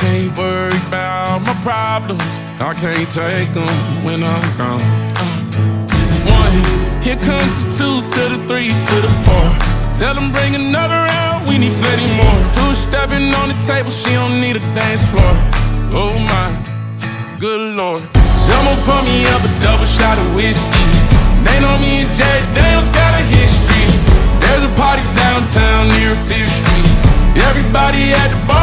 can't worry about my problems, I can't take them when I'm gone. One, here comes the two to the three to the four. Tell them bring another round, we need plenty more. Two stepping on the table, she don't need a dance floor. Oh my, good lord. Someone pour me up a double shot of whiskey. They know me and Jay Daniels got a history. There's a party downtown near 5th Street. Everybody at the bar